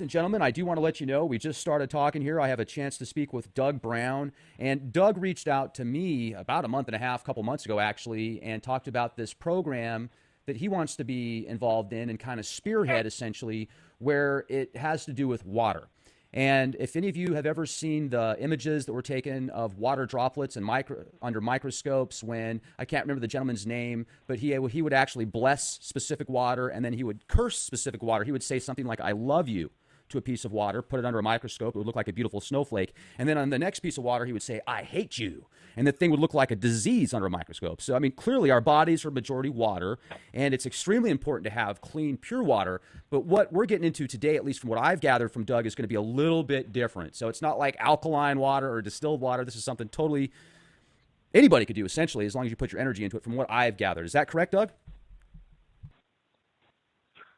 and gentlemen, I do want to let you know we just started talking here. I have a chance to speak with Doug Brown. And Doug reached out to me about a month and a half, couple months ago, actually, and talked about this program that he wants to be involved in and kind of spearhead, essentially, where it has to do with water. And if any of you have ever seen the images that were taken of water droplets and under microscopes, when I can't remember the gentleman's name, but he would actually bless specific water and then he would curse specific water. He would say something like, "I love you," to a piece of water, put it under a microscope, it would look like a beautiful snowflake. And then on the next piece of water, he would say, "I hate you." And the thing would look like a disease under a microscope. So, I mean, clearly our bodies are majority water, and it's extremely important to have clean, pure water. But what we're getting into today, at least from what I've gathered from Doug, is going to be a little bit different. So it's not like alkaline water or distilled water. This is something totally anybody could do, essentially, as long as you put your energy into it, from what I've gathered. Is that correct, Doug?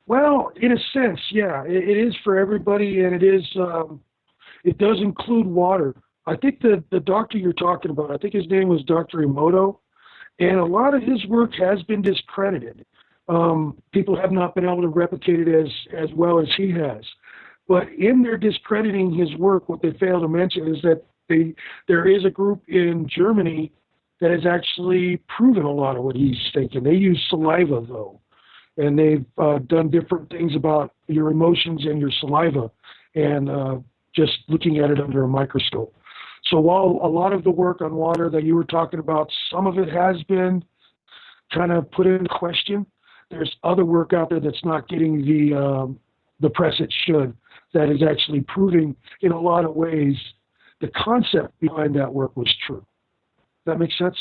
Well, in a sense, yeah, it is for everybody, and it does include water. I think the doctor you're talking about, I think his name was Dr. Emoto, and a lot of his work has been discredited. People have not been able to replicate it as well as he has. But in their discrediting his work, what they fail to mention is that there is a group in Germany that has actually proven a lot of what he's thinking. They use saliva, though. And they've done different things about your emotions and your saliva, and just looking at it under a microscope. So while a lot of the work on water that you were talking about, some of it has been kind of put in question, there's other work out there that's not getting the press it should, that is actually proving in a lot of ways the concept behind that work was true. Does that make sense?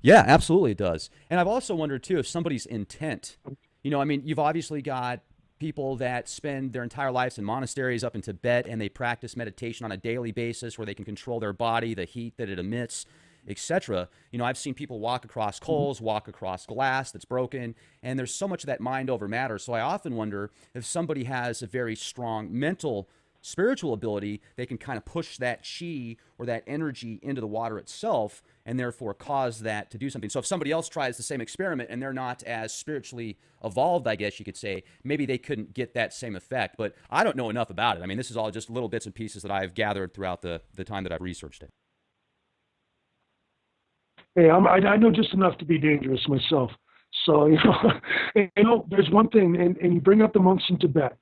Yeah, absolutely it does. And I've also wondered, too, if somebody's intent, I mean, you've obviously got people that spend their entire lives in monasteries up in Tibet, and they practice meditation on a daily basis where they can control their body, the heat that it emits, etc. I've seen people walk across coals, walk across glass that's broken, and there's so much of that mind over matter. So I often wonder if somebody has a very strong mental spiritual ability, they can kind of push that chi or that energy into the water itself and therefore cause that to do something. So if somebody else tries the same experiment and they're not as spiritually evolved, I guess you could say, maybe they couldn't get that same effect. But I don't know enough about it. I mean, this is all just little bits and pieces that I've gathered throughout the time that I've researched it. Hey, I know just enough to be dangerous myself. So, there's one thing, and you bring up the monks in Tibet.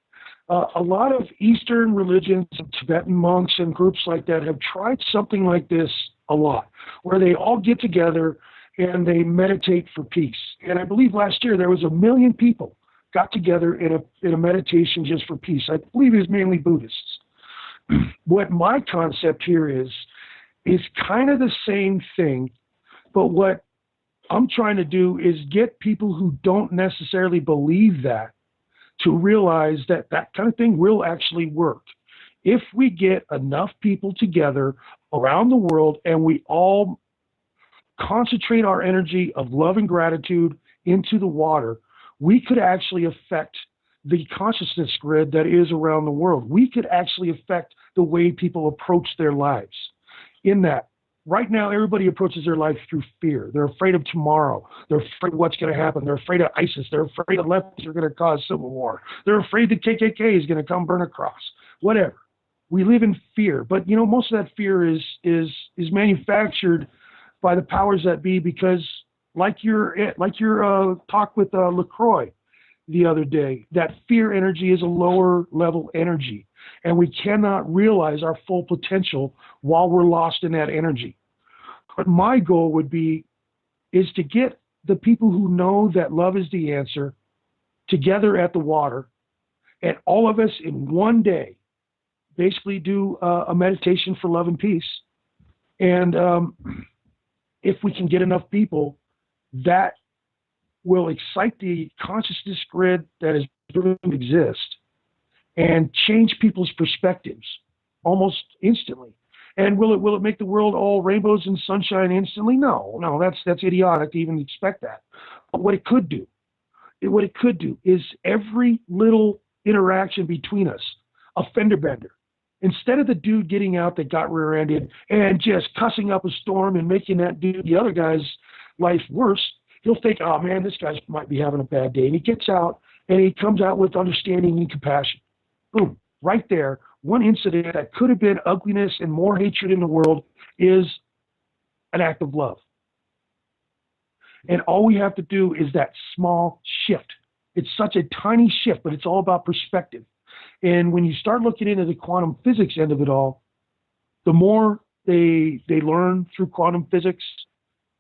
A lot of Eastern religions, Tibetan monks and groups like that have tried something like this a lot, where they all get together and they meditate for peace. And I believe last year there was 1 million people got together in a meditation just for peace. I believe it was mainly Buddhists. What my concept here is kind of the same thing, but what I'm trying to do is get people who don't necessarily believe that to realize that that kind of thing will actually work. If we get enough people together around the world and we all concentrate our energy of love and gratitude into the water, we could actually affect the consciousness grid that is around the world. We could actually affect the way people approach their lives. In that, right now, everybody approaches their life through fear. They're afraid of tomorrow. They're afraid of what's going to happen. They're afraid of ISIS. They're afraid the lefties are going to cause civil war. They're afraid the KKK is going to come burn a cross. Whatever. We live in fear, but most of that fear is manufactured by the powers that be, because like your talk with LaCroix the other day, that fear energy is a lower level energy, and we cannot realize our full potential while we're lost in that energy. But my goal is to get the people who know that love is the answer together at the water, and all of us in one day basically do a meditation for love and peace. And if we can get enough people, that will excite the consciousness grid that is proven to exist and change people's perspectives almost instantly. And will it make the world all rainbows and sunshine instantly? No, that's idiotic to even expect that. But what it could do is every little interaction between us, a fender bender. Instead of the dude getting out that got rear-ended and just cussing up a storm and making the other guy's life worse, he'll think, oh man, this guy might be having a bad day. And he gets out and he comes out with understanding and compassion. Boom, right there. One incident that could have been ugliness and more hatred in the world is an act of love. And all we have to do is that small shift. It's such a tiny shift, but it's all about perspective. And when you start looking into the quantum physics end of it all, the more they learn through quantum physics,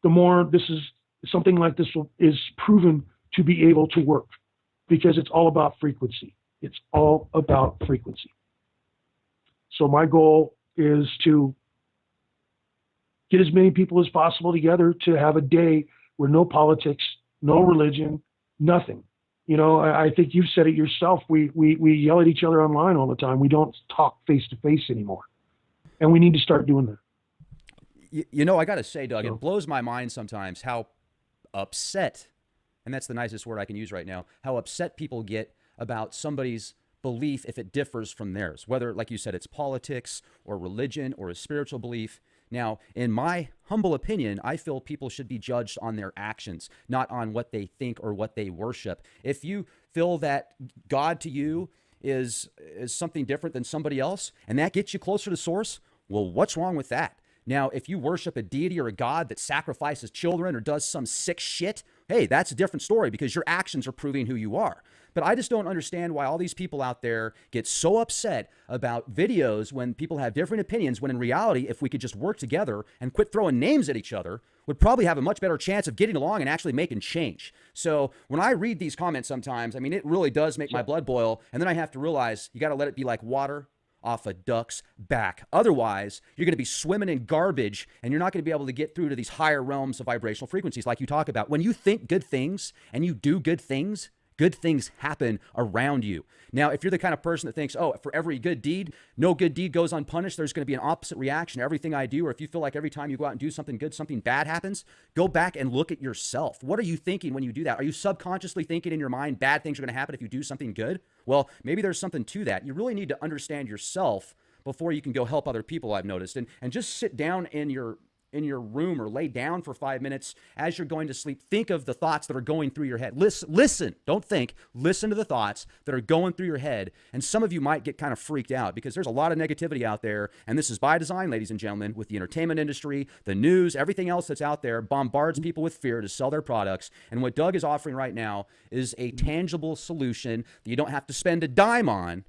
the more this is something like this is proven to be able to work, because it's all about frequency. It's all about frequency. So my goal is to get as many people as possible together to have a day where no politics, no religion, nothing. You know, I think you've said it yourself. We yell at each other online all the time. We don't talk face to face anymore. And we need to start doing that. You know, I got to say, Doug, it blows my mind sometimes how upset, and that's the nicest word I can use right now, how upset people get about somebody's belief if it differs from theirs, whether, like you said, it's politics or religion or a spiritual belief. Now, in my humble opinion, I feel people should be judged on their actions, not on what they think or what they worship. If you feel that God to you is something different than somebody else, and that gets you closer to source, well, what's wrong with that? Now, if you worship a deity or a god that sacrifices children or does some sick shit, hey, that's a different story because your actions are proving who you are. But I just don't understand why all these people out there get so upset about videos when people have different opinions, when in reality, if we could just work together and quit throwing names at each other, would probably have a much better chance of getting along and actually making change. So when I read these comments sometimes, I mean, it really does make my blood boil. And then I have to realize you got to let it be like water off a duck's back. Otherwise, you're going to be swimming in garbage and you're not going to be able to get through to these higher realms of vibrational frequencies like you talk about. When you think good things and you do good things happen around you. Now, if you're the kind of person that thinks, oh, for every good deed, no good deed goes unpunished, there's going to be an opposite reaction to everything I do, or if you feel like every time you go out and do something good, something bad happens, go back and look at yourself. What are you thinking when you do that? Are you subconsciously thinking in your mind bad things are going to happen if you do something good? Well, maybe there's something to that. You really need to understand yourself before you can go help other people, I've noticed. And just sit down in your room or lay down for 5 minutes as you're going to sleep. Think of the thoughts that are going through your head. Listen, don't think, listen to the thoughts that are going through your head. And some of you might get kind of freaked out because there's a lot of negativity out there. And this is by design, ladies and gentlemen, with the entertainment industry, the news, everything else that's out there bombards people with fear to sell their products. And what Doug is offering right now is a tangible solution that you don't have to spend a dime on,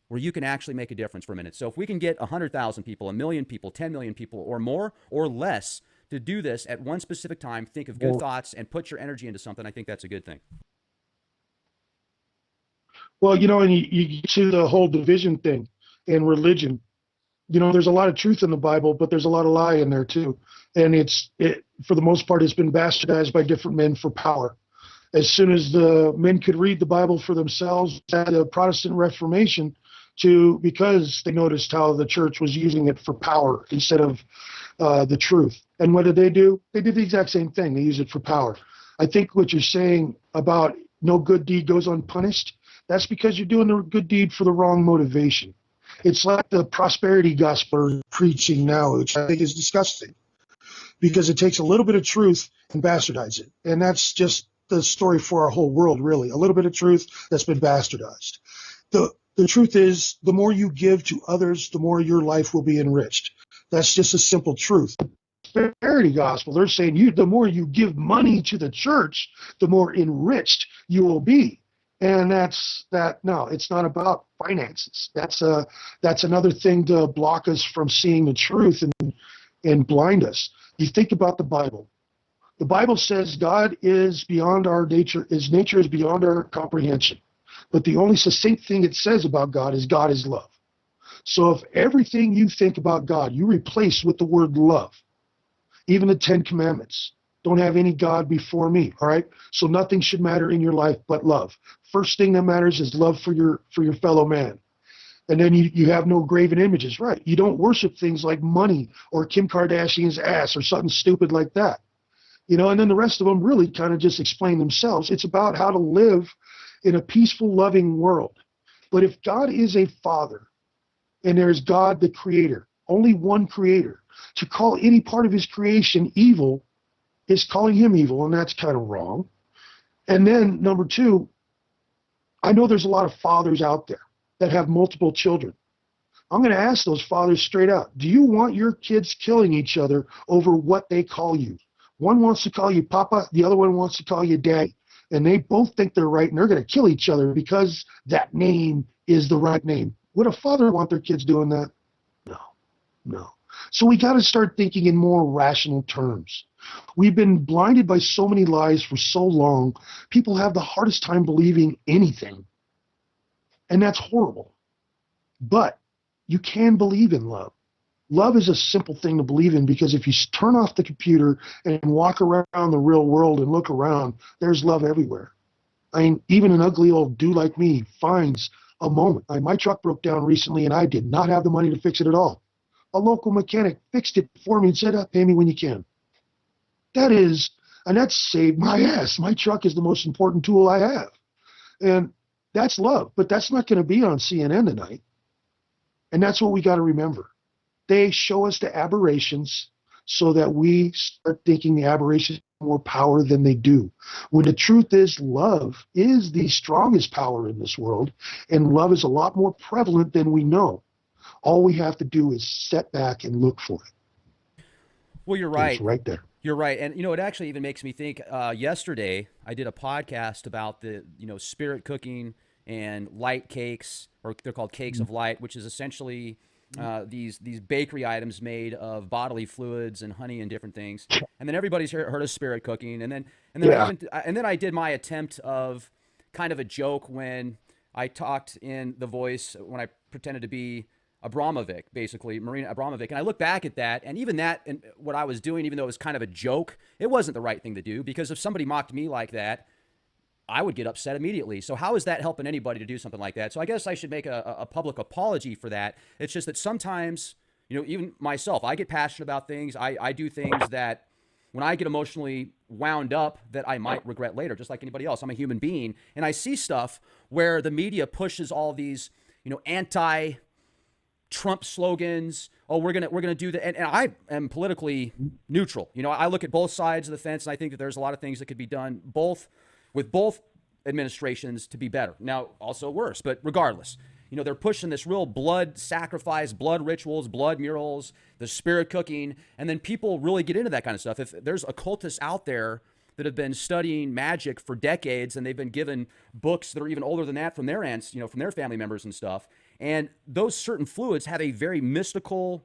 where you can actually make a difference for a minute. So if we can get 100,000 people, 1 million people, 10 million people, or more or less to do this at one specific time, think of good thoughts and put your energy into something, I think that's a good thing. Well, you know, and you get to the whole division thing and religion. You know, there's a lot of truth in the Bible, but there's a lot of lie in there too. And it for the most part, it's been bastardized by different men for power. As soon as the men could read the Bible for themselves, at the Protestant Reformation, because they noticed how the church was using it for power instead of the truth. And what did? They did the exact same thing. They use it for power. I think what you're saying about no good deed goes unpunished, that's because you're doing the good deed for the wrong motivation. It's like the prosperity gospel preaching now, which I think is disgusting, because it takes a little bit of truth and bastardize it. And that's just the story for our whole world, really. A little bit of truth that's been bastardized. The truth is, the more you give to others, the more your life will be enriched. That's just a simple truth. Prosperity gospel, they're saying the more you give money to the church, the more enriched you will be. And no, it's not about finances. That's another thing to block us from seeing the truth and blind us. You think about the Bible. The Bible says God is beyond our nature, his nature is beyond our comprehension. But the only succinct thing it says about God is love. So if everything you think about God, you replace with the word love, even the 10 Commandments, don't have any God before me, all right? So nothing should matter in your life but love. First thing that matters is love for your fellow man. And then you have no graven images, right? You don't worship things like money or Kim Kardashian's ass or something stupid like that. You know, and then the rest of them really kind of just explain themselves. It's about how to live in a peaceful, loving world. But if God is a father and there is God the creator, only one creator, to call any part of his creation evil is calling him evil, and that's kind of wrong. And then number two, I know there's a lot of fathers out there that have multiple children. I'm going to ask those fathers straight out, do you want your kids killing each other over what they call you? One wants to call you Papa, the other one wants to call you Daddy. And they both think they're right, and they're going to kill each other because that name is the right name. Would a father want their kids doing that? No, no. So we got to start thinking in more rational terms. We've been blinded by so many lies for so long, people have the hardest time believing anything. And that's horrible. But you can believe in love. Love is a simple thing to believe in, because if you turn off the computer and walk around the real world and look around, there's love everywhere. I mean, even an ugly old dude like me finds a moment. My truck broke down recently and I did not have the money to fix it at all. A local mechanic fixed it for me and said, pay me when you can. That saved my ass. My truck is the most important tool I have. And that's love, but that's not going to be on CNN tonight. And that's what we got to remember. They show us the aberrations so that we start thinking the aberrations have more power than they do. When the truth is, love is the strongest power in this world, and love is a lot more prevalent than we know. All we have to do is step back and look for it. Well, you're right. It's right there. You're right. And, it actually even makes me think, yesterday I did a podcast about the, spirit cooking and light cakes, or they're called cakes of light, which is essentially these bakery items made of bodily fluids and honey and different things. And then everybody's heard of spirit cooking. And then I did my attempt of kind of a joke when I talked in The Voice, when I pretended to be Abramovic, basically, Marina Abramovic. And I look back at that, and even that, and what I was doing, even though it was kind of a joke, it wasn't the right thing to do, because if somebody mocked me like that, I would get upset immediately. So how is that helping anybody to do something like that? So I guess I should make a public apology for that. It's just that sometimes, even myself, I get passionate about things. I do things that when I get emotionally wound up that I might regret later, just like anybody else. I'm a human being. And I see stuff where the media pushes all these, anti-Trump slogans. Oh, we're gonna do that. And I am politically neutral. I look at both sides of the fence, and I think that there's a lot of things that could be done with both administrations to be better. Now, also worse, but regardless, they're pushing this real blood sacrifice, blood rituals, blood murals, the spirit cooking, and then people really get into that kind of stuff. If there's occultists out there that have been studying magic for decades, and they've been given books that are even older than that from their aunts, from their family members and stuff, and those certain fluids have a very mystical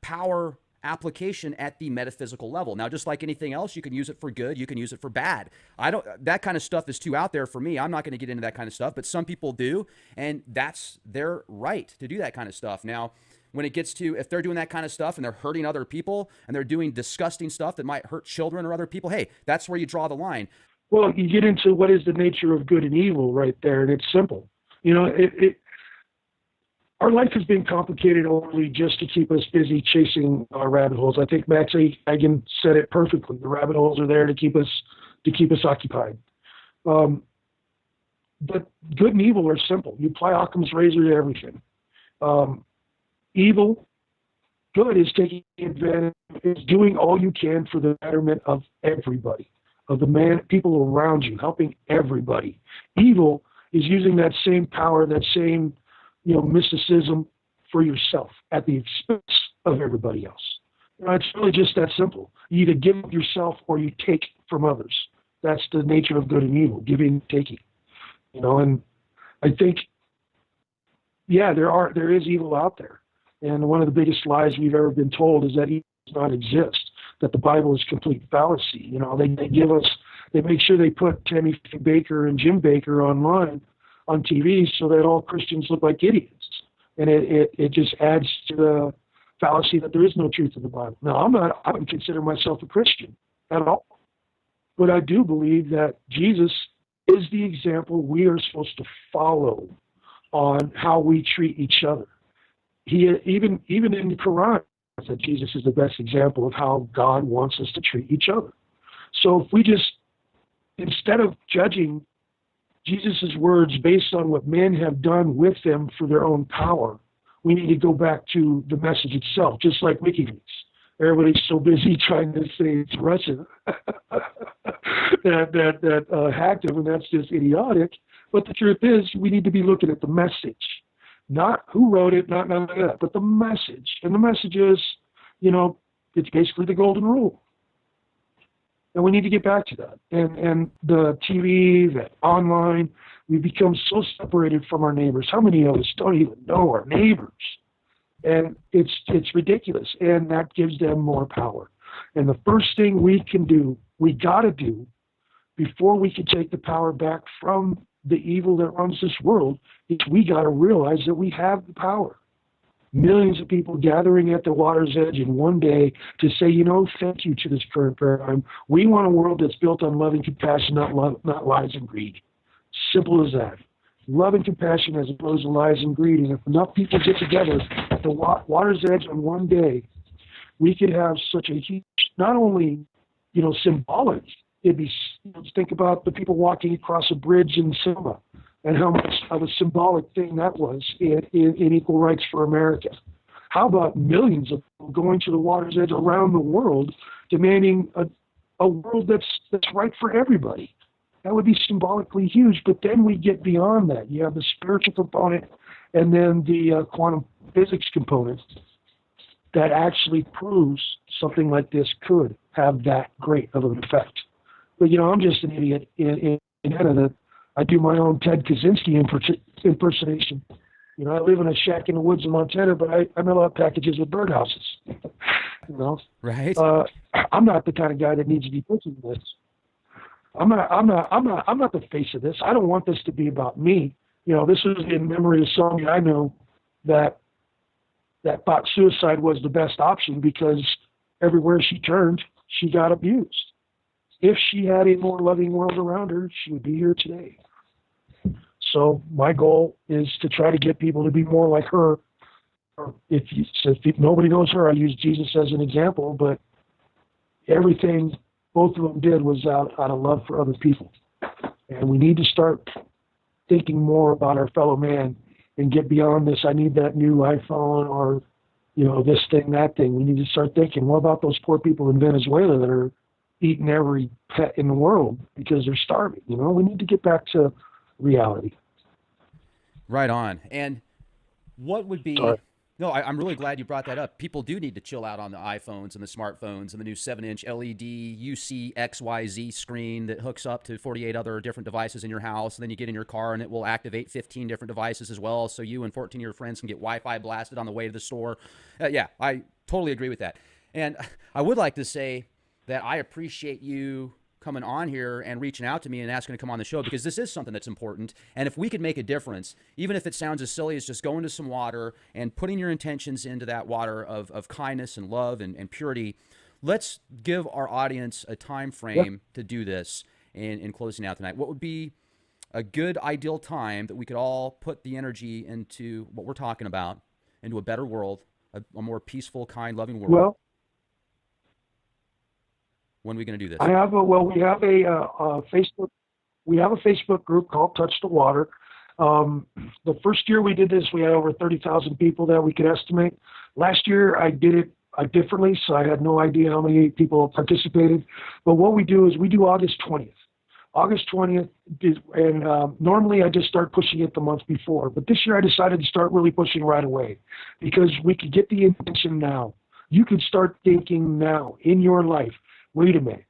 power application at the metaphysical level. Now, just like anything else, you can use it for good, you can use it for bad. That kind of stuff is too out there for me. I'm not going to get into that kind of stuff, but some people do, and that's their right to do that kind of stuff. Now, when it gets to, if they're doing that kind of stuff and they're hurting other people and they're doing disgusting stuff that might hurt children or other people, hey, that's where you draw the line. Well, you get into what is the nature of good and evil right there, and it's simple. Our life has been complicated only just to keep us busy chasing our rabbit holes. I think Max Igan said it perfectly. The rabbit holes are there to keep us occupied. But good and evil are simple. You apply Occam's razor to everything. Good is taking advantage, is doing all you can for the betterment of everybody, of the people around you, helping everybody. Evil is using that same power, that same mysticism for yourself at the expense of everybody else. It's really just that simple. You either give of yourself or you take from others. That's the nature of good and evil, giving and taking. And I think, there is evil out there. And one of the biggest lies we've ever been told is that evil does not exist, that the Bible is complete fallacy. They make sure they put Tammy Baker and Jim Baker online on TV so that all Christians look like idiots. And it just adds to the fallacy that there is no truth in the Bible. Now, I don't consider myself a Christian at all. But I do believe that Jesus is the example we are supposed to follow on how we treat each other. He even in the Quran said Jesus is the best example of how God wants us to treat each other. So if we just, instead of judging Jesus' words based on what men have done with them for their own power, we need to go back to the message itself, just like WikiLeaks. Everybody's so busy trying to say it's Russia that hacked them, and that's just idiotic. But the truth is, we need to be looking at the message, not who wrote it, not none of that, but the message. And the message is, it's basically the golden rule. And we need to get back to that. And the TV, the online, we become so separated from our neighbors. How many of us don't even know our neighbors? And it's ridiculous. And that gives them more power. And the first thing we got to do, before we can take the power back from the evil that runs this world, is we got to realize that we have the power. Millions of people gathering at the water's edge in one day to say, thank you to this current paradigm. We want a world that's built on love and compassion, not lies and greed. Simple as that. Love and compassion as opposed to lies and greed. And if enough people get together at the water's edge on one day, we could have such a huge, not only, symbolic, think about the people walking across a bridge in Selma and how much of a symbolic thing that was in equal rights for America. How about millions of people going to the water's edge around the world demanding a world that's right for everybody? That would be symbolically huge, but then we get beyond that. You have the spiritual component and then the quantum physics component that actually proves something like this could have that great of an effect. But, I'm just an idiot in that I do my own Ted Kaczynski impersonation. I live in a shack in the woods in Montana, but I mail out packages with birdhouses. Right. I'm not the kind of guy that needs to be pushing this. I'm not the face of this. I don't want this to be about me. This is in memory of somebody I know that thought suicide was the best option because everywhere she turned, she got abused. If she had a more loving world around her, she would be here today. So my goal is to try to get people to be more like her. If nobody knows her, I use Jesus as an example, but everything both of them did was out of love for other people. And we need to start thinking more about our fellow man and get beyond this, I need that new iPhone or, this thing, that thing. We need to start thinking, what about those poor people in Venezuela that are eating every pet in the world because they're starving? We need to get back to reality. Right on. And what would be... Sorry. No, I'm really glad you brought that up. People do need to chill out on the iPhones and the smartphones and the new 7-inch LED UC XYZ screen that hooks up to 48 other different devices in your house. And then you get in your car and it will activate 15 different devices as well. So you and 14 of your friends can get Wi-Fi blasted on the way to the store. Yeah, I totally agree with that. And I would like to say that I appreciate you coming on here and reaching out to me and asking to come on the show, because this is something that's important. And if we could make a difference, even if it sounds as silly as just going to some water and putting your intentions into that water of kindness and love and purity, let's give our audience a time frame to do this in closing out tonight. What would be a good ideal time that we could all put the energy into what we're talking about, into a better world, a more peaceful, kind, loving world? Well, when are we going to do this? we have a Facebook group called Touch the Water. The first year we did this, we had over 30,000 people that we could estimate. Last year I did it differently, so I had no idea how many people participated. But what we do is we do August 20th. August 20th, and normally I just start pushing it the month before. But this year I decided to start really pushing right away because we could get the intention now. You could start thinking now in your life, wait a minute,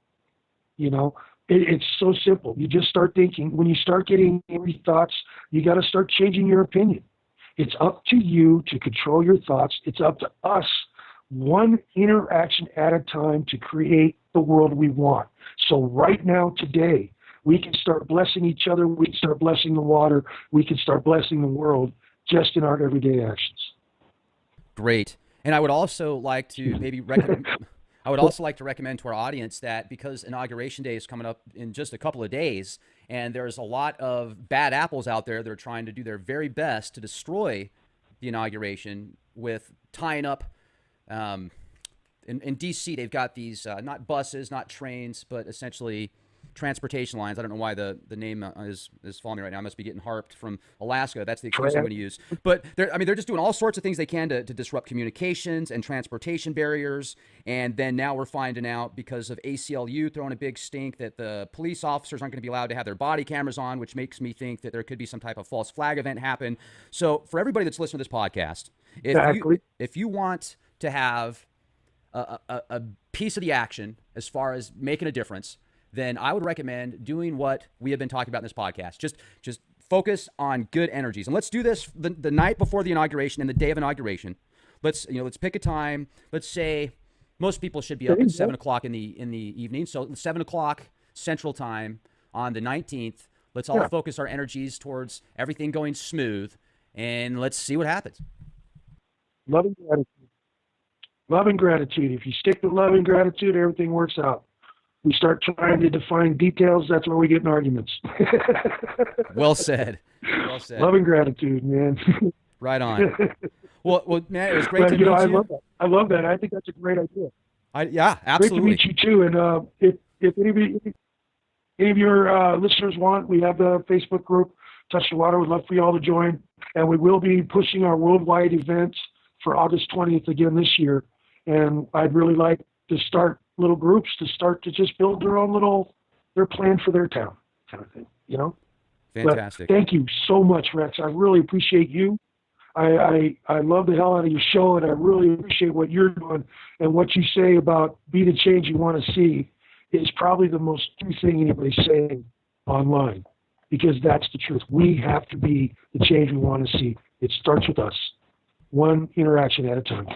it's so simple. You just start thinking. When you start getting angry thoughts, you got to start changing your opinion. It's up to you to control your thoughts. It's up to us, one interaction at a time, to create the world we want. So right now, today, we can start blessing each other. We can start blessing the water. We can start blessing the world just in our everyday actions. Great. And I would also like to maybe recommend... I would also like to recommend to our audience that, because Inauguration Day is coming up in just a couple of days, and there's a lot of bad apples out there that are trying to do their very best to destroy the inauguration with tying up, in D.C., they've got these, not buses, not trains, but essentially transportation lines. I don't know why the name is following me right now. I must be getting harped from Alaska. That's the excuse I'm going to use. But they're just doing all sorts of things they can to disrupt communications and transportation barriers. And then now we're finding out, because of ACLU throwing a big stink, that the police officers aren't going to be allowed to have their body cameras on, which makes me think that there could be some type of false flag event happen. So for everybody that's listening to this podcast, if you want to have a piece of the action as far as making a difference, then I would recommend doing what we have been talking about in this podcast. Just focus on good energies. And let's do this the night before the inauguration and the day of inauguration. Let's pick a time. Let's say most people should be up at 7 o'clock in the evening. So 7 o'clock Central Time on the 19th. Let's all focus our energies towards everything going smooth, and let's see what happens. Love and gratitude. Love and gratitude. If you stick to love and gratitude, everything works out. We start trying to define details, that's where we get in arguments. Well said. Well said. Love and gratitude, man. Right on. Well, man, it was great to meet you. I love that. I love that. I think that's a great idea. Yeah, absolutely. Great to meet you too. And if any of your listeners want, we have the Facebook group, Touch the Water. We'd love for you all to join. And we will be pushing our worldwide events for August 20th again this year. And I'd really like to start little groups to start to just build their plan for their town kind of thing, Fantastic. But thank you so much, Rex. I really appreciate you. I love the hell out of your show, and I really appreciate what you're doing, and what you say about be the change you want to see is probably the most true thing anybody's saying online, because that's the truth. We have to be the change we want to see. It starts with us, one interaction at a time.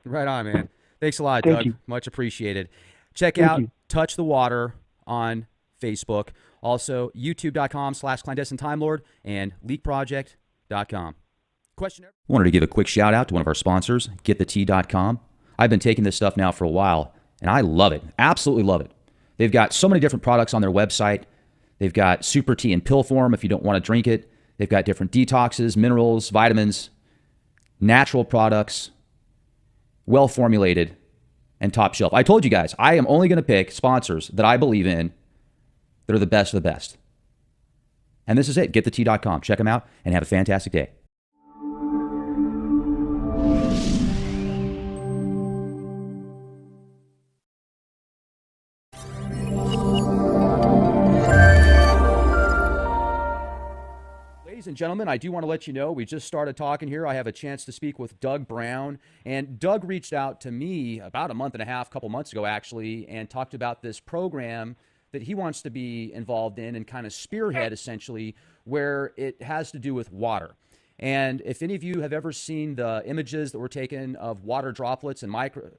Right on, man. Thanks a lot, Thank Doug. you. Much appreciated. Check out Touch the Water on Facebook. Also, youtube.com/clandestine Time Lord and leakproject.com. Question. Wanted to give a quick shout out to one of our sponsors, getthetea.com. I've been taking this stuff now for a while, and I love it. Absolutely love it. They've got so many different products on their website. They've got super tea in pill form if you don't want to drink it. They've got different detoxes, minerals, vitamins, natural products, well formulated, and top shelf. I told you guys, I am only going to pick sponsors that I believe in that are the best of the best. And this is it. Getthetea.com. Check them out and have a fantastic day. Ladies and gentlemen, I do want to let you know we just started talking here. I have a chance to speak with Doug Brown, and Doug reached out to me about a month and a half, couple months ago actually, and talked about this program that he wants to be involved in and kind of spearhead essentially, where it has to do with water. And if any of you have ever seen the images that were taken of water droplets and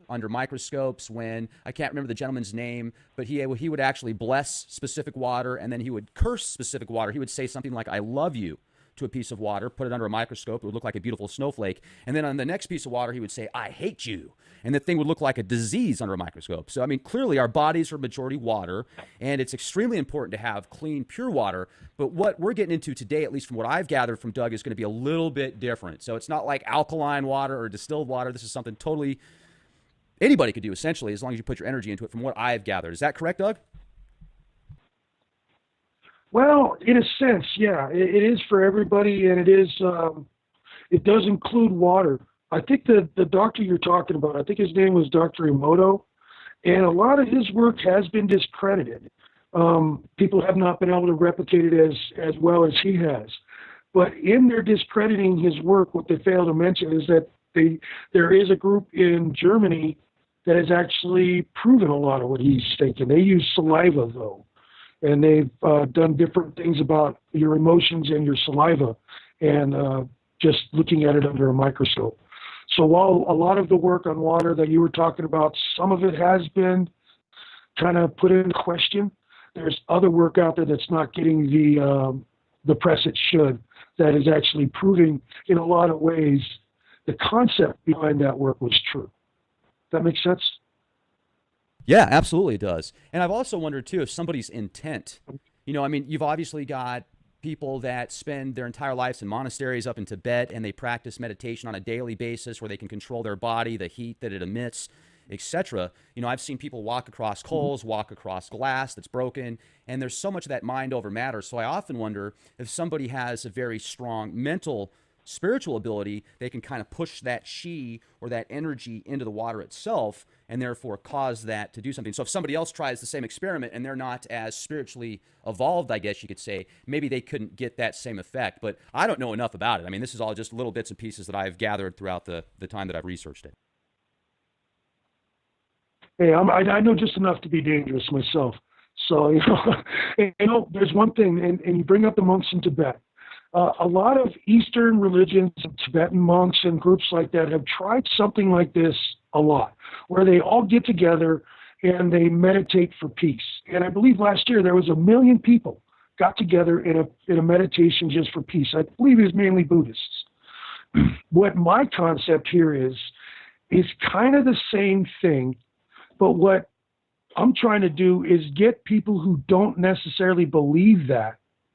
under microscopes, when I can't remember the gentleman's name, but he would actually bless specific water and then he would curse specific water. He would say something like, "I love you," to a piece of water, put it under a microscope, it would look like a beautiful snowflake. And then on the next piece of water, he would say, "I hate you." And the thing would look like a disease under a microscope. So, I mean, clearly our bodies are majority water, and it's extremely important to have clean, pure water. But what we're getting into today, at least from what I've gathered from Doug, is going to be a little bit different. So it's not like alkaline water or distilled water. This is something totally anybody could do, essentially, as long as you put your energy into it, from what I've gathered. Is that correct, Doug? Well, in a sense, yeah, it is for everybody, and it is. It does include water. I think the doctor you're talking about, I think his name was Dr. Emoto, and a lot of his work has been discredited. People have not been able to replicate it as well as he has. But in their discrediting his work, what they fail to mention is that there is a group in Germany that has actually proven a lot of what he's stating. They use saliva, though. And they've done different things about your emotions and your saliva, and just looking at it under a microscope. So while a lot of the work on water that you were talking about, some of it has been kind of put into question, there's other work out there that's not getting the press it should, that is actually proving in a lot of ways the concept behind that work was true. That makes sense? Yeah, absolutely it does. And I've also wondered, too, if somebody's intent, I mean, you've obviously got people that spend their entire lives in monasteries up in Tibet, and they practice meditation on a daily basis where they can control their body, the heat that it emits. etc. You know, I've seen people walk across coals, walk across glass that's broken, and there's so much of that mind over matter. So I often wonder if somebody has a very strong mental, spiritual ability, they can kind of push that chi or that energy into the water itself and therefore cause that to do something. So if somebody else tries the same experiment and they're not as spiritually evolved, I guess you could say, maybe they couldn't get that same effect. But I don't know enough about it. I mean, this is all just little bits and pieces that I've gathered throughout the time that I've researched it. Hey, I know just enough to be dangerous myself. So, there's one thing, and you bring up the monks in Tibet. A lot of Eastern religions, Tibetan monks and groups like that have tried something like this a lot, where they all get together and they meditate for peace. And I believe last year there was 1 million people got together in a meditation just for peace. I believe it was mainly Buddhists. What my concept here is kind of the same thing, but what I'm trying to do is get people who don't necessarily believe that